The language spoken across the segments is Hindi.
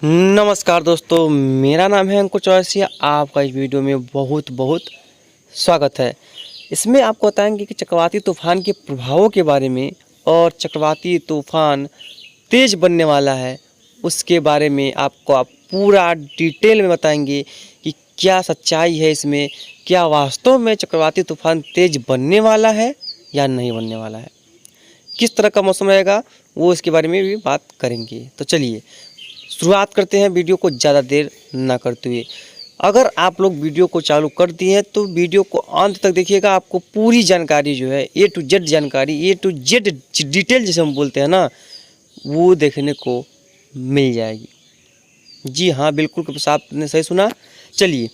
नमस्कार दोस्तों, मेरा नाम है अंकुर चौरसिया। आपका इस वीडियो में बहुत बहुत स्वागत है। इसमें आपको बताएंगे कि चक्रवाती तूफान के प्रभावों के बारे में और चक्रवाती तूफान तेज़ बनने वाला है उसके बारे में आपको आप पूरा डिटेल में बताएंगे कि क्या सच्चाई है इसमें, क्या वास्तव में चक्रवाती तूफान तेज़ बनने वाला है या नहीं बनने वाला है, किस तरह का मौसम रहेगा वो इसके बारे में भी बात करेंगे। तो चलिए शुरुआत करते हैं वीडियो को ज़्यादा देर ना करते हुए। अगर आप लोग वीडियो को चालू कर दिए हैं तो वीडियो को अंत तक देखिएगा, आपको पूरी जानकारी जो है A to Z जानकारी, A to Z डिटेल जैसे हम बोलते हैं ना, वो देखने को मिल जाएगी। जी हाँ, बिल्कुल आपने सही सुना। चलिए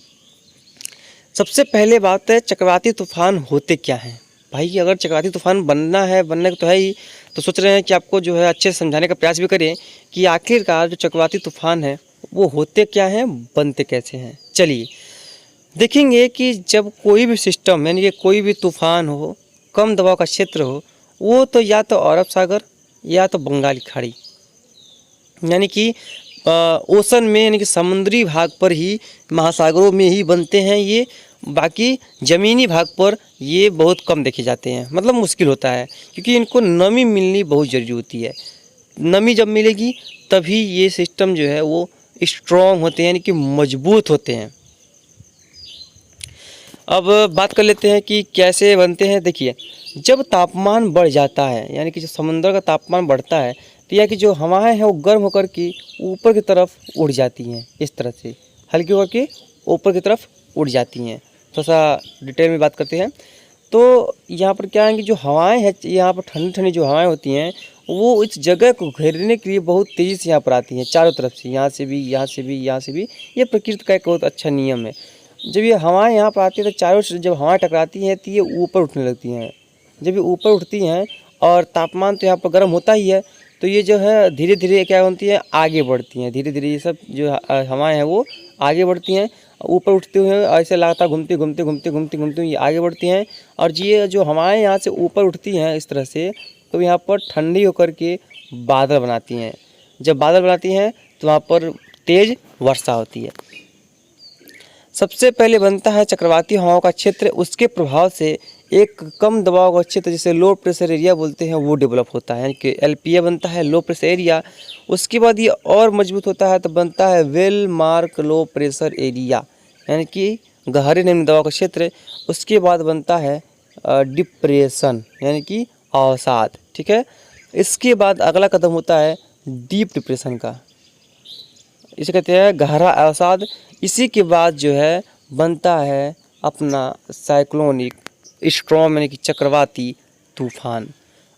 सबसे पहले बात है चक्रवाती तूफान होते क्या हैं। भाई अगर चक्रवाती तूफान बनने को तो है ही, तो सोच रहे हैं कि आपको जो है अच्छे से समझाने का प्रयास भी करें कि आखिरकार जो चक्रवाती तूफान है वो होते क्या हैं, बनते कैसे हैं। चलिए देखेंगे कि जब कोई भी सिस्टम यानी कि कोई भी तूफान हो, कम दबाव का क्षेत्र हो, वो तो या तो अरब सागर या तो बंगाल की खाड़ी यानी कि ओशन में यानी कि समुद्री भाग पर ही, महासागरों में ही बनते हैं ये। बाकी ज़मीनी भाग पर ये बहुत कम देखे जाते हैं, मतलब मुश्किल होता है, क्योंकि इनको नमी मिलनी बहुत ज़रूरी होती है। नमी जब मिलेगी तभी ये सिस्टम जो है वो स्ट्रॉन्ग होते हैं यानी कि मजबूत होते हैं। अब बात कर लेते हैं कि कैसे बनते हैं। देखिए जब तापमान बढ़ जाता है यानी कि जो समुद्र का तापमान बढ़ता है तो यह कि जो हवाएं हैं वो गर्म होकर के ऊपर की तरफ उड़ जाती हैं, इस तरह से हल्की होकर के ऊपर की तरफ उड़ जाती हैं। थोड़ा सा डिटेल में बात करते हैं तो यहाँ पर क्या है कि जो हवाएं हैं, यहाँ पर ठंडी ठंडी जो हवाएं होती हैं वो इस जगह को घेरने के लिए बहुत तेज़ी से यहाँ पर आती हैं, चारों तरफ से, यहाँ से भी, यहाँ से भी, यहाँ से भी। ये प्रकृति का एक बहुत अच्छा नियम है। जब ये हवाएं यहाँ पर आती है तो चारों से जब हवाएं टकराती हैं तो ये ऊपर उठने लगती हैं। जब ये ऊपर उठती हैं और तापमान तो यहाँ पर गर्म होता ही है, तो ये जो है धीरे धीरे क्या होती है, आगे बढ़ती हैं। धीरे धीरे ये सब जो हवाएं हैं वो आगे बढ़ती हैं, ऊपर उठते हुए ऐसे लगातार घूमते घूमते घूमते घूमते घूमते ये आगे बढ़ती हैं। और ये जो हवाएं यहाँ से ऊपर उठती हैं इस तरह से, तो यहाँ पर ठंडी होकर के बादल बनाती हैं। जब बादल बनाती हैं तो वहाँ पर तेज़ वर्षा होती है। सबसे पहले बनता है चक्रवाती हवाओं का क्षेत्र, उसके प्रभाव से एक कम दबाव का क्षेत्र जिसे लो प्रेशर एरिया बोलते हैं वो डेवलप होता है, यानी कि LPA बनता है, लो प्रेशर एरिया। उसके बाद ये और मजबूत होता है तो बनता है well mark low pressure area, यानी कि गहरे निम्न दबाव का क्षेत्र। उसके बाद बनता है डिप्रेशन यानी कि अवसाद, ठीक है। इसके बाद अगला कदम होता है डीप डिप्रेशन का, इसे कहते हैं गहरा अवसाद। इसी के बाद जो है बनता है अपना साइक्लोनिक स्ट्रॉम यानी कि चक्रवाती तूफान।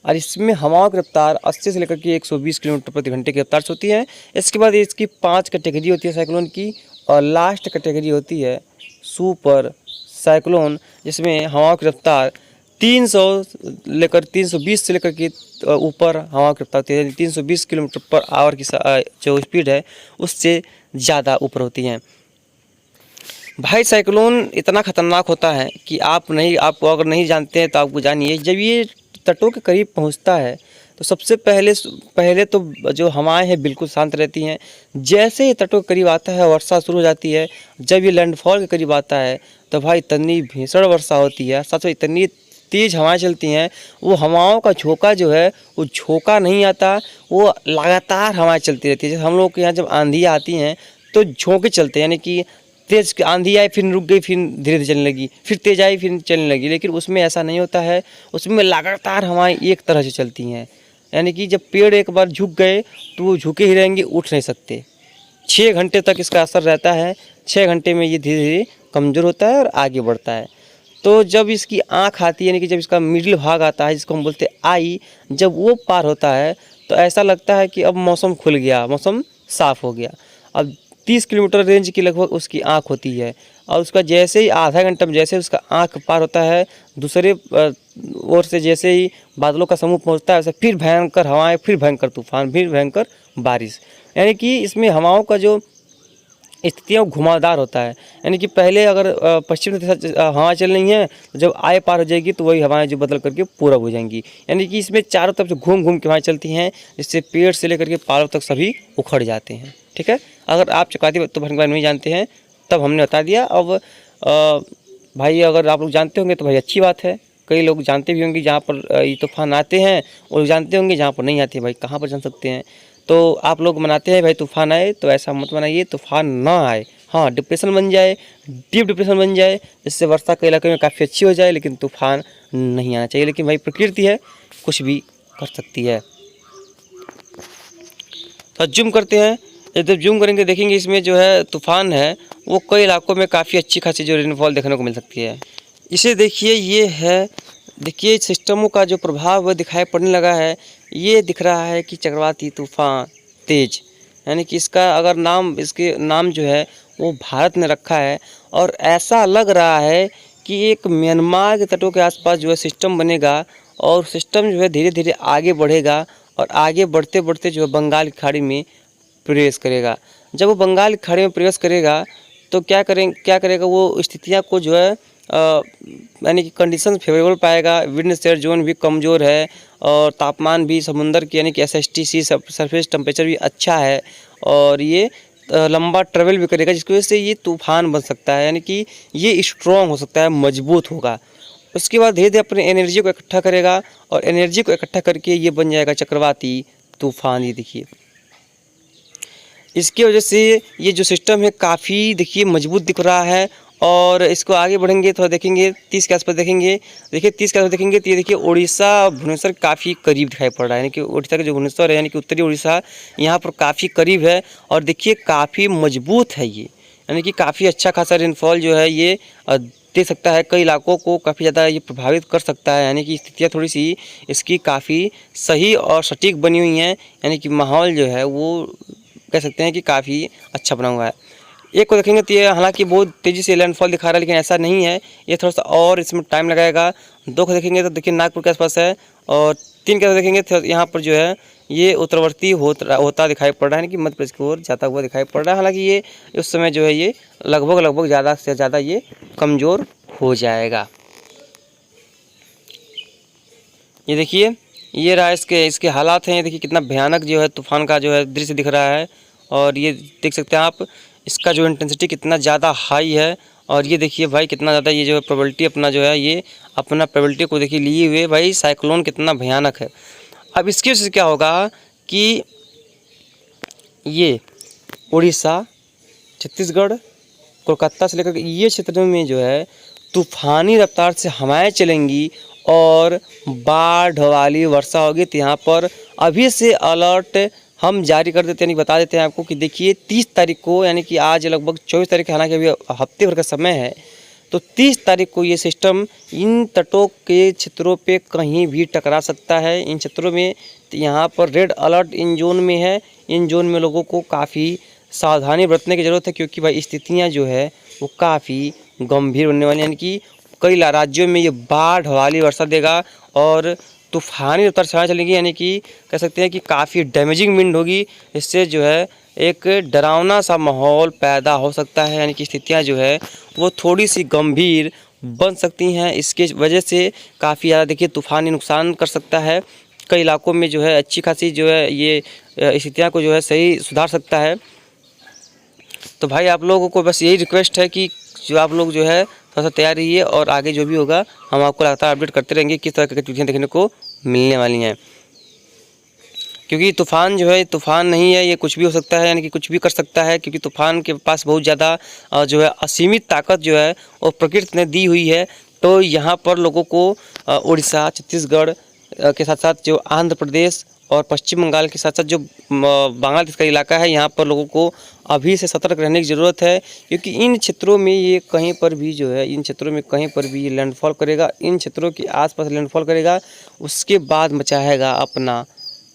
और इसमें हवाओं की रफ्तार 80 से लेकर के 120 किलोमीटर प्रति घंटे की रफ्तार से होती है। इसके बाद इसकी 5 कैटेगरी होती है साइक्लोन की, और लास्ट कैटेगरी होती है सुपर साइक्लोन, जिसमें हवाओं की रफ्तार 320 से लेकर के ऊपर हवा की रफ्तार होती है। 320 किलोमीटर पर आवर की जो स्पीड है उससे ज़्यादा ऊपर होती हैं। भाई साइक्लोन इतना ख़तरनाक होता है कि आप अगर नहीं जानते हैं तो आपको जानिए। जब ये तटों के करीब पहुंचता है तो सबसे पहले तो जो हवाएं हैं बिल्कुल शांत रहती हैं। जैसे ही तटों के करीब आता है वर्षा शुरू हो जाती है। जब ये लैंडफॉल के करीब आता है तो भाई इतनी भीषण वर्षा होती है, सच में इतनी तेज़ हवाएं चलती हैं, वो हवाओं का झोंका जो है वो झोंका नहीं आता, वो लगातार हवाएं चलती रहती है। जैसे हम लोग के यहाँ जब आंधी आती हैं तो झोंके चलते हैं, यानी कि तेज़ आंधी आई फिर रुक गई, फिर धीरे धीरे चलने लगी, फिर तेज़ आई फिर चलने लगी। लेकिन उसमें ऐसा नहीं होता है, उसमें लगातार हवाएं एक तरह से चलती हैं। यानी कि जब पेड़ एक बार झुक गए तो वो झुके ही रहेंगे, उठ नहीं सकते। 6 घंटे तक इसका असर रहता है। 6 घंटे में ये धीरे धीरे कमज़ोर होता है और आगे बढ़ता है। तो जब इसकी आँख आती है यानी कि जब इसका मिडिल भाग आता है जिसको हम बोलते हैं आई, जब वो पार होता है तो ऐसा लगता है कि अब मौसम खुल गया, मौसम साफ़ हो गया। अब 30 किलोमीटर रेंज की लगभग उसकी आँख होती है, और उसका जैसे ही आधा घंटा में जैसे उसका आँख पार होता है दूसरे ओर से, जैसे ही बादलों का समूह पहुंचता है वैसे फिर भयंकर हवाएं, फिर भयंकर तूफान, फिर भयंकर बारिश। यानी कि इसमें हवाओं का जो स्थितियाँ घुमावदार होता है। यानी कि पहले अगर पश्चिम दिशा हवा चल रही हैं तो जब आए पार हो जाएगी तो वही हवाएं जो बदल करके पूरब हो जाएंगी। यानी कि इसमें चारों तरफ से घूम घूम के हवाएं चलती हैं, जिससे पेड़ से लेकर के पहाड़ों तक सभी उखड़ जाते हैं। ठीक है, अगर आप चक्रवाती तूफान के बारे में नहीं जानते हैं तब हमने बता दिया। अब भाई अगर आप लोग जानते होंगे तो भाई अच्छी बात है, कई लोग जानते भी होंगे जहाँ पर ये तूफान आते हैं, और जानते होंगे जहाँ पर नहीं आते। भाई कहाँ पर जान सकते हैं, तो आप लोग मनाते हैं भाई तूफान आए, तो ऐसा मत मनाइए तूफान ना आए। हाँ, डिप्रेशन बन जाए, डीप डिप्रेशन बन जाए, जिससे वर्षा के इलाके में काफ़ी अच्छी हो जाए, लेकिन तूफान नहीं आना चाहिए। लेकिन भाई प्रकृति है, कुछ भी कर सकती है। तो जूम करते हैं, जब जूम करेंगे देखेंगे इसमें जो है तूफान है वो कई इलाकों में काफ़ी अच्छी खासी जो रेनफॉल देखने को मिल सकती है। इसे देखिए, ये है, देखिए सिस्टमों का जो प्रभाव वह दिखाई पड़ने लगा है। ये दिख रहा है कि चक्रवाती तूफान तेज, यानी कि इसका अगर नाम, इसके नाम जो है वो भारत ने रखा है, और ऐसा लग रहा है कि एक म्यांमार के तटों के आसपास जो है सिस्टम बनेगा, और सिस्टम जो है धीरे धीरे आगे बढ़ेगा, और आगे बढ़ते बढ़ते जो है बंगाल की खाड़ी में प्रवेश करेगा। जब वो बंगाल की खाड़ी में प्रवेश करेगा तो क्या करेगा वो स्थितियाँ को जो है यानी कि कंडीशन फेवरेबल पाएगा। विंड शेयर जोन भी कमज़ोर है, और तापमान भी समुंदर की यानी कि SSTC सरफेस टेम्परेचर भी अच्छा है, और ये लंबा ट्रेवल भी करेगा, जिसकी वजह से ये तूफान बन सकता है, यानी कि ये स्ट्रॉन्ग हो सकता है, मजबूत होगा। उसके बाद धीरे धीरे अपने एनर्जी को इकट्ठा करेगा, और एनर्जी को इकट्ठा करके ये बन जाएगा चक्रवाती तूफान। ये देखिए, इसकी वजह से ये जो सिस्टम है काफ़ी देखिए मजबूत दिख रहा है। और इसको आगे बढ़ेंगे तो देखेंगे 30 के आसपास देखेंगे, देखिए 30 के आसपास देखेंगे तो ये देखिए उड़ीसा और भुवनेश्वर काफ़ी करीब दिखाई पड़ रहा है, यानी कि उड़ीसा का जो भुवनेश्वर है यानी कि उत्तरी उड़ीसा यहाँ पर काफ़ी करीब है, और देखिए काफ़ी मजबूत है ये, यानी कि काफ़ी अच्छा खासा रेनफॉल जो है ये दे सकता है, कई इलाकों को काफ़ी ज़्यादा ये प्रभावित कर सकता है। यानी कि स्थितियाँ थोड़ी सी इसकी काफ़ी सही और सटीक बनी हुई हैं, यानी कि माहौल जो है वो कह सकते हैं कि काफ़ी अच्छा बना हुआ है। एक को देखेंगे तो ये हालांकि बहुत तेज़ी से लैंडफॉल दिखा रहा है, लेकिन ऐसा नहीं है, ये थोड़ा सा और इसमें टाइम लगाएगा। 2 को देखेंगे तो देखिए नागपुर के आसपास है, और 3 के देखेंगे तो यहाँ पर जो है ये उत्तरवर्ती होता दिखाई पड़ रहा है, यानी कि मध्य प्रदेश की ओर जाता हुआ दिखाई पड़ रहा है। हालांकि ये उस समय जो है ये लगभग ज़्यादा से ज़्यादा ये कमज़ोर हो जाएगा। ये देखिए, ये रहा इसके हालात हैं। ये देखिए कितना भयानक जो है तूफान का जो है दृश्य दिख रहा है, और ये देख सकते हैं आप, इसका जो इंटेंसिटी कितना ज़्यादा हाई है। और ये देखिए भाई कितना ज़्यादा ये जो है प्रोबेबिलिटी अपना जो है ये अपना प्रोबेबिलिटी को देखिए लिए हुए भाई साइक्लोन कितना भयानक है। अब इसकी वजह से क्या होगा कि ये उड़ीसा, छत्तीसगढ़, कोलकाता से लेकर ये क्षेत्रों में जो है तूफ़ानी रफ्तार से हवाएं चलेंगी, और बाढ़ वाली वर्षा होगी। तो यहाँ पर अभी से अलर्ट हम जारी कर देते हैं, यानी बता देते हैं आपको कि देखिए 30 तारीख को, यानी कि आज लगभग 24 तारीख है, हालांकि अभी हफ्ते भर का समय है, तो 30 तारीख को ये सिस्टम इन तटों के क्षेत्रों पे कहीं भी टकरा सकता है। इन क्षेत्रों में तो यहाँ पर रेड अलर्ट इन जोन में है। इन जोन में लोगों को काफ़ी सावधानी बरतने की ज़रूरत है, क्योंकि भाई स्थितियाँ जो है वो काफ़ी गंभीर बनने वाली, यानी कि कई राज्यों में ये बाढ़ वाली वर्षा देगा, और तूफ़ानी रफ्तार से हवाएं चलेंगी, यानी कि कह सकते हैं कि काफ़ी डैमेजिंग विंड होगी। इससे जो है एक डरावना सा माहौल पैदा हो सकता है, यानी कि स्थितियाँ जो है वो थोड़ी सी गंभीर बन सकती हैं। इसके वजह से काफ़ी ज़्यादा देखिए तूफ़ानी नुकसान कर सकता है। कई इलाकों में जो है अच्छी खासी जो है ये स्थितियाँ को जो है सही सुधार सकता है। तो भाई आप लोगों को बस यही रिक्वेस्ट है कि जो आप लोग जो है थोड़ा सा तैयार रहिए, और आगे जो भी होगा हम आपको लगातार अपडेट करते रहेंगे किस तरह की गतिविधियाँ देखने को मिलने वाली हैं। क्योंकि तूफ़ान जो है तूफ़ान नहीं है, ये कुछ भी हो सकता है, यानी कि कुछ भी कर सकता है, क्योंकि तूफ़ान के पास बहुत ज़्यादा जो है असीमित ताकत जो है वो प्रकृति ने दी हुई है। तो यहाँ पर लोगों को उड़ीसा, छत्तीसगढ़ के साथ साथ जो आंध्र प्रदेश और पश्चिम बंगाल के साथ साथ जो बांग्लादेश का इलाका है, यहाँ पर लोगों को अभी से सतर्क रहने की ज़रूरत है, क्योंकि इन क्षेत्रों में ये कहीं पर भी जो है इन क्षेत्रों में कहीं पर भी ये लैंडफॉल करेगा, इन क्षेत्रों के आसपास लैंडफॉल करेगा, उसके बाद मचाएगा अपना,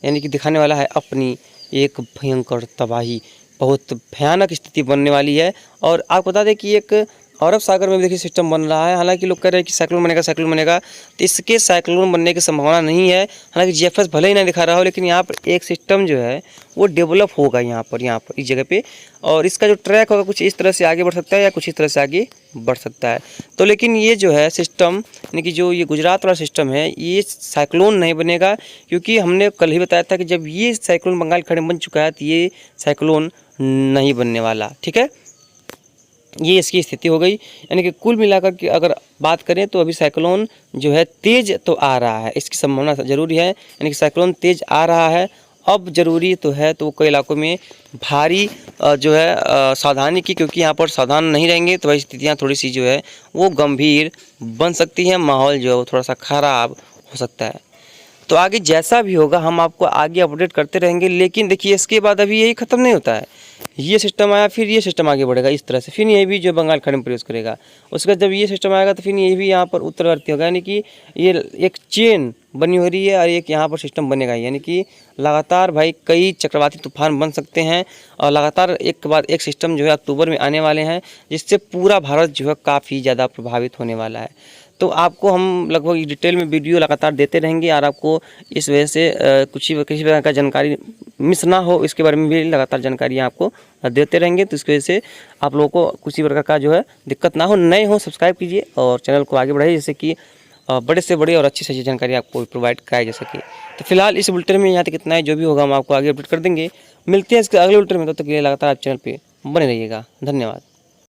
यानी कि दिखाने वाला है अपनी एक भयंकर तबाही। बहुत भयानक स्थिति बनने वाली है। और आपको बता दें कि एक अरब सागर में भी देखिए सिस्टम बन रहा है। हालांकि लोग कह रहे हैं कि साइक्लोन बनेगा, तो इसके साइक्लोन बनने की संभावना नहीं है। हालांकि जीएफएस भले ही नहीं दिखा रहा हो, लेकिन यहाँ पर एक सिस्टम जो है वो डेवलप होगा यहाँ पर इस जगह पे, और इसका जो ट्रैक होगा कुछ इस तरह से आगे बढ़ सकता है या कुछ इस तरह से आगे बढ़ सकता है। तो लेकिन ये जो है सिस्टम, यानी कि जो ये गुजरात वाला सिस्टम है, ये साइक्लोन नहीं बनेगा, क्योंकि हमने कल ही बताया था कि जब ये साइक्लोन बंगाल की खाड़ी में बन चुका है तो ये साइक्लोन नहीं बनने वाला। ठीक है, ये इसकी स्थिति हो गई। यानी कि कुल मिलाकर के अगर बात करें तो अभी साइक्लोन जो है तेज़ तो आ रहा है, इसकी संभावना ज़रूरी है। यानी कि साइक्लोन तेज़ आ रहा है। अब ज़रूरी तो है तो कई इलाकों में भारी जो है सावधानी की, क्योंकि यहाँ पर सावधान नहीं रहेंगे तो भाई स्थितियाँ थोड़ी सी जो है वो गंभीर बन सकती हैं, माहौल जो है वो थोड़ा सा ख़राब हो सकता है। तो आगे जैसा भी होगा हम आपको आगे अपडेट करते रहेंगे। लेकिन देखिए इसके बाद अभी यही ख़त्म नहीं होता है, ये सिस्टम आया फिर ये सिस्टम आगे बढ़ेगा इस तरह से, फिर ये भी जो बंगाल खाड़ी में प्रवेश करेगा। उसके बाद जब ये सिस्टम आएगा तो फिर ये भी यहाँ पर उत्तरवर्ती होगा। यानी कि ये एक चेन बनी हो रही है और एक यहाँ पर सिस्टम बनेगा। यानी कि लगातार भाई कई चक्रवाती तूफान बन सकते हैं और लगातार एक के बाद एक सिस्टम जो है अक्टूबर में आने वाले हैं, जिससे पूरा भारत जो है काफ़ी ज़्यादा प्रभावित होने वाला है। तो आपको हम लगभग डिटेल में वीडियो लगातार देते रहेंगे और आपको इस वजह से किसी प्रकार का जानकारी मिस ना हो, इसके बारे में भी लगातार जानकारी आपको देते रहेंगे। तो इसकी वजह से आप लोगों को किसी प्रकार का जो है दिक्कत ना हो। नए हो सब्सक्राइब कीजिए और चैनल को आगे बढ़ाइए, जैसे कि बड़े से बड़े और अच्छी से अच्छी जानकारी आपको प्रोवाइड कराई जा सके। तो फिलहाल इस बुलेटिन में यहाँ तक इतना है, जो भी होगा हम आपको आगे अपडेट कर देंगे। मिलते हैं इसके अगले बुलेटिन में, तब तक के लिए लगातार आप चैनल पर बने रहिएगा। धन्यवाद।